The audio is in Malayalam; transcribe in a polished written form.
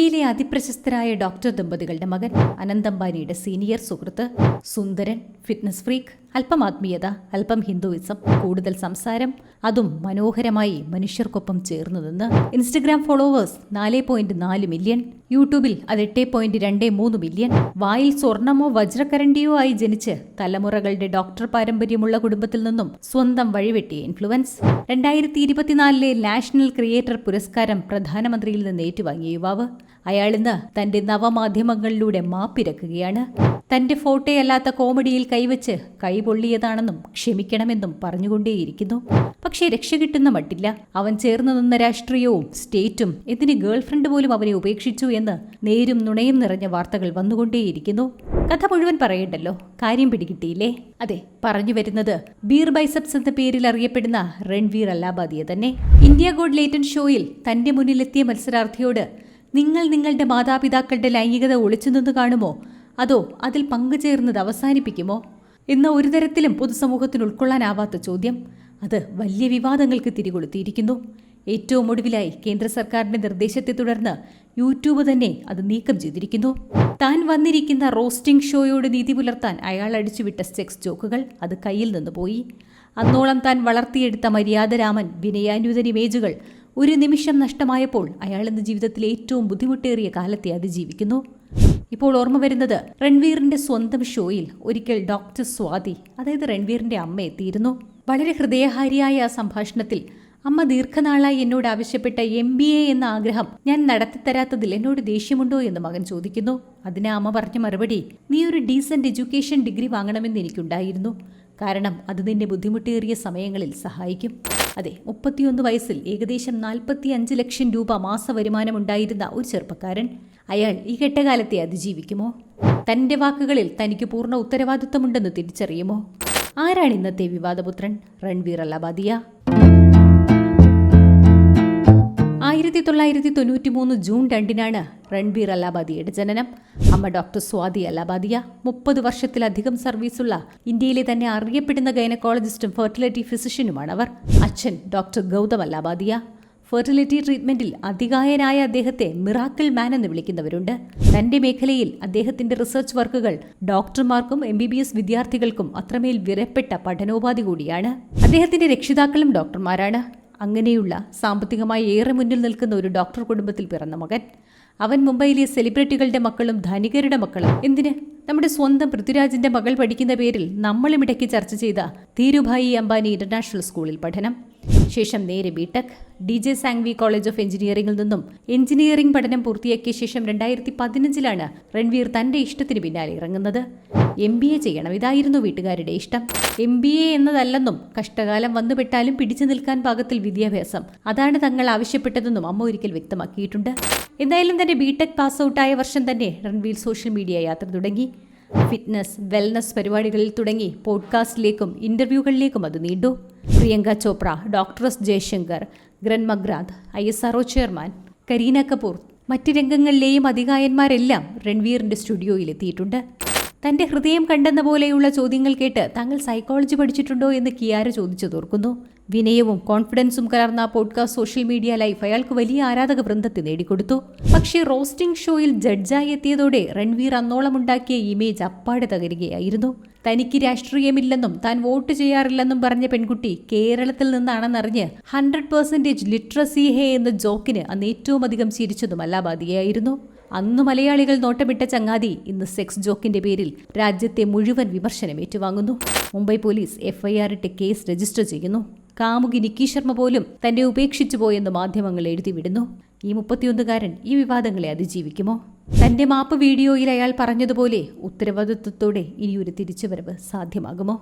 ഇന്ത്യയിലെ അതിപ്രശസ്തരായ ഡോക്ടർ ദമ്പതികളുടെ മകൻ, അനന്ത് അംബാനിയുടെ സീനിയർ സുഹൃത്ത്, സുന്ദരൻ, ഫിറ്റ്നസ് ഫ്രീക്ക്, അല്പം ആത്മീയത, അല്പം ഹിന്ദുയിസം, കൂടുതൽ സംസാരം, അതും മനോഹരമായി മനുഷ്യർക്കൊപ്പം ചേർന്നു നിന്ന്. ഇൻസ്റ്റഗ്രാം ഫോളോവേഴ്സ് 4.4 മില്യൺ, യൂട്യൂബിൽ അത് 8.23 മില്യൺ. വായിൽ സ്വർണമോ വജ്രക്കരണ്ടിയോ ആയി ജനിച്ച് തലമുറകളുടെ ഡോക്ടർ പാരമ്പര്യമുള്ള കുടുംബത്തിൽ നിന്നും സ്വന്തം വഴിവെട്ടിയ ഇൻഫ്ലുവൻസ്. 2024 നാഷണൽ ക്രിയേറ്റർ പുരസ്കാരം പ്രധാനമന്ത്രിയിൽ നിന്ന് ഏറ്റുവാങ്ങിയ യുവാവ്. അയാളിന്ന് തന്റെ നവമാധ്യമങ്ങളിലൂടെ മാപ്പിരക്കുകയാണ്. തന്റെ ഫോട്ടോയല്ലാത്ത കോമഡിയിൽ കൈവച്ച് കൈപൊള്ളിയതാണെന്നും ക്ഷമിക്കണമെന്നും പറഞ്ഞുകൊണ്ടേയിരിക്കുന്നു. പക്ഷേ രക്ഷ കിട്ടുന്ന മട്ടില്ല. അവൻ ചേർന്ന് നിന്ന രാഷ്ട്രീയവും സ്റ്റേറ്റും എന്തിന് ഗേൾഫ്രണ്ട് പോലും അവനെ ഉപേക്ഷിച്ചു എന്ന് നേരും നുണയും നിറഞ്ഞ വാർത്തകൾ വന്നുകൊണ്ടേയിരിക്കുന്നു. കഥ മുഴുവൻ പറയണ്ടല്ലോ, കാര്യം പിടികിട്ടിയില്ലേ? അതെ, പറഞ്ഞു വരുന്നത് ബീർ ബൈസപ്സ് എന്ന പേരിൽ അറിയപ്പെടുന്ന രൺവീർ അല്ലാബാദിയെ തന്നെ. ഇന്ത്യ ഗോഡ് ലേറ്റന്റ് ഷോയിൽ തന്റെ മുന്നിലെത്തിയ മത്സരാർത്ഥിയോട് നിങ്ങൾ നിങ്ങളുടെ മാതാപിതാക്കളുടെ ലൈംഗികത ഒളിച്ചുനിന്ന് കാണുമോ, അതോ അതിൽ പങ്കുചേർന്നത് അവസാനിപ്പിക്കുമോ എന്ന ഒരു തരത്തിലും പൊതുസമൂഹത്തിന് ഉൾക്കൊള്ളാനാവാത്ത ചോദ്യം. അത് വലിയ വിവാദങ്ങൾക്ക് തിരികൊളുത്തിയിരിക്കുന്നു. ഏറ്റവും ഒടുവിലായി കേന്ദ്ര സർക്കാരിന്റെ നിർദ്ദേശത്തെ തുടർന്ന് യൂട്യൂബ് തന്നെ അത് നീക്കം ചെയ്തിരിക്കുന്നു. താൻ വന്നിരിക്കുന്ന റോസ്റ്റിംഗ് ഷോയോട് നീതി പുലർത്താൻ അയാൾ അടിച്ചുവിട്ട സെക്സ് ജോക്കുകൾ അത് കയ്യിൽ നിന്ന് പോയി. അന്നോളം താൻ വളർത്തിയെടുത്ത മര്യാദരാമൻ, വിനയാന്വിതൻ ഇമേജുകൾ ഒരു നിമിഷം നഷ്ടമായപ്പോൾ അയാൾ ഇന്ന് ജീവിതത്തിലെ ഏറ്റവും ബുദ്ധിമുട്ടേറിയ കാലത്തെ അതിജീവിക്കുന്നു. ഇപ്പോൾ ഓർമ്മ വരുന്നത് രൺവീറിന്റെ സ്വന്തം ഷോയിൽ ഒരിക്കൽ ഡോക്ടർ സ്വാതി, അതായത് രൺവീറിന്റെ അമ്മ എത്തിയിരുന്നു. വളരെ ഹൃദയഹാരിയായ ആ സംഭാഷണത്തിൽ അമ്മ ദീർഘനാളായി എന്നോട് ആവശ്യപ്പെട്ട MBA എന്ന ആഗ്രഹം ഞാൻ നടത്തിത്തരാത്തതിൽ എന്നോട് ദേഷ്യമുണ്ടോ എന്ന് മകൻ ചോദിക്കുന്നു. അതിന് അമ്മ പറഞ്ഞ മറുപടി, നീ ഒരു ഡീസന്റ് എഡ്യൂക്കേഷൻ ഡിഗ്രി വാങ്ങണമെന്ന് എനിക്കുണ്ടായിരുന്നു. കാരണം അത് നിന്നെ ബുദ്ധിമുട്ടേറിയ സമയങ്ങളിൽ സഹായിക്കും. അതെ, 31 വയസ്സിൽ ഏകദേശം 45 ലക്ഷം രൂപ മാസ വരുമാനമുണ്ടായിരുന്ന ഒരു ചെറുപ്പക്കാരൻ. അയാൾ ഈ കെട്ടകാലത്തെ അതിജീവിക്കുമോ? തന്റെ വാക്കുകളിൽ തനിക്ക് പൂർണ്ണ ഉത്തരവാദിത്വമുണ്ടെന്ന് തിരിച്ചറിയുമോ? ആരാണ് ഇന്നത്തെ വിവാദപുത്രൻ? രൺവീർ അല്ലാബാദിയ. 1993 ജൂൺ 2 രൺവീർ അല്ലാബാദിയുടെ ജനനം. അമ്മ ഡോക്ടർ സ്വാതി അല്ലാബാദിയ. 30 വർഷത്തിലധികം സർവീസുള്ള ഇന്ത്യയിലെ തന്നെ അറിയപ്പെടുന്ന ഗൈനക്കോളജിസ്റ്റും ഫെർട്ടിലിറ്റി ഫിസിഷ്യനുമാണവർ. അച്ഛൻ ഡോക്ടർ ഗൗതം അല്ലാബാദിയ. ഫെർട്ടിലിറ്റി ട്രീറ്റ്മെന്റിൽ അതികായനായ അദ്ദേഹത്തെ മിറാക്കിൾ മാൻ എന്ന് വിളിക്കുന്നവരുണ്ട്. തന്റെ മേഖലയിൽ അദ്ദേഹത്തിന്റെ റിസർച്ച് വർക്കുകൾ ഡോക്ടർമാർക്കും MBBS വിദ്യാർത്ഥികൾക്കും അത്രമേൽ വിലപ്പെട്ട പഠനോപാധി കൂടിയാണ്. അദ്ദേഹത്തിന്റെ രക്ഷിതാക്കളും ഡോക്ടർമാരാണ്. അങ്ങനെയുള്ള സാമ്പത്തികമായി ഏറെ മുന്നിൽ നിൽക്കുന്ന ഒരു ഡോക്ടർ കുടുംബത്തിൽ പിറന്ന മകൻ. അവൻ മുംബൈയിലെ സെലിബ്രിറ്റികളുടെ മക്കളും ധനികരുടെ മക്കളും എന്തിന്, നമ്മുടെ സ്വന്തം പൃഥ്വിരാജിന്റെ മകൾ പഠിക്കുന്ന പേരിൽ നമ്മളും ഇടയ്ക്ക് ചർച്ച ചെയ്ത ധീരുഭായി അംബാനി ഇന്റർനാഷണൽ സ്കൂളിൽ പഠനം. ശേഷം നേരെ BTech, DJ Sanghvi college of എഞ്ചിനീയറിംഗിൽ നിന്നും എഞ്ചിനീയറിംഗ് പഠനം പൂർത്തിയാക്കിയ ശേഷം 2015 രൺവീർ തന്റെ ഇഷ്ടത്തിന് പിന്നാലെ ഇറങ്ങുന്നത്. MBA ചെയ്യണം, ഇതായിരുന്നു വീട്ടുകാരുടെ ഇഷ്ടം. MBA എന്നതല്ലെന്നും കഷ്ടകാലം വന്നുപെട്ടാലും പിടിച്ചു നിൽക്കാൻ പാകത്തിൽ വിദ്യാഭ്യാസം, അതാണ് തങ്ങൾ ആവശ്യപ്പെട്ടതെന്നും അമ്മ ഒരിക്കൽ വ്യക്തമാക്കിയിട്ടുണ്ട്. എന്തായാലും തന്റെ ബിടെക് പാസ് ഔട്ടായ വർഷം തന്നെ രൺവീർ സോഷ്യൽ മീഡിയ യാത്ര തുടങ്ങി. ഫിറ്റ്നസ്, വെൽനസ് പരിപാടികളിൽ തുടങ്ങി പോഡ്കാസ്റ്റിലേക്കും ഇന്റർവ്യൂകളിലേക്കും അത് നീണ്ടു. Priyanka Chopra, doctor S Jaishankar, Glenn McGrath, ISRO chairman, Kareena Kapoor, മറ്റ് രംഗങ്ങളിലെയും അതികായന്മാരെല്ലാം രൺവീറിന്റെ സ്റ്റുഡിയോയിൽ എത്തിയിട്ടുണ്ട്. തന്റെ ഹൃദയം കണ്ടെന്ന പോലെയുള്ള ചോദ്യങ്ങൾ കേട്ട് താങ്കൾ സൈക്കോളജി പഠിച്ചിട്ടുണ്ടോ എന്ന് കിയാര ചോദിച്ചു തോർക്കുന്നു. വിനയവും കോൺഫിഡൻസും കലർന്ന പോഡ്കാസ്റ്റ് സോഷ്യൽ മീഡിയ ലൈഫ് അയാൾക്ക് വലിയ ആരാധക വൃന്ദത്തെ നേടിക്കൊടുത്തു. പക്ഷേ റോസ്റ്റിംഗ് ഷോയിൽ ജഡ്ജായി എത്തിയതോടെ രൺവീർ അന്നോളമുണ്ടാക്കിയ ഇമേജ് അപ്പാടെ തകരുകയായിരുന്നു. തനിക്ക് രാഷ്ട്രീയമില്ലെന്നും താൻ വോട്ട് ചെയ്യാറില്ലെന്നും പറഞ്ഞ പെൺകുട്ടി കേരളത്തിൽ നിന്നാണെന്നറിഞ്ഞ് 100% ലിറ്ററസി ഹേ എന്ന ജോക്കിന് അന്ന് ഏറ്റവും അധികം ചിരിച്ചതും അല്ലാബാദിയായിരുന്നു. അന്ന് മലയാളികൾ നോട്ടമിട്ട ചങ്ങാതി ഇന്ന് സെക്സ് ജോക്കിന്റെ പേരിൽ രാജ്യത്തെ മുഴുവൻ വിമർശനം ഏറ്റുവാങ്ങുന്നു. മുംബൈ പോലീസ് FIR ഇട്ട് കേസ് രജിസ്റ്റർ ചെയ്യുന്നു. കാമുകി നിക്കി ശർമ്മ പോലും തന്നെ ഉപേക്ഷിച്ചു പോയെന്ന് മാധ്യമങ്ങൾ എഴുതിവിടുന്നു. ഈ 31കാരൻ ഈ വിവാദങ്ങളെ അതിജീവിക്കുമോ? തന്റെ മാപ്പ് വീഡിയോയിൽ അയാൾ പറഞ്ഞതുപോലെ ഉത്തരവാദിത്വത്തോടെ ഇനിയൊരു തിരിച്ചുവരവ് സാധ്യമാകുമോ?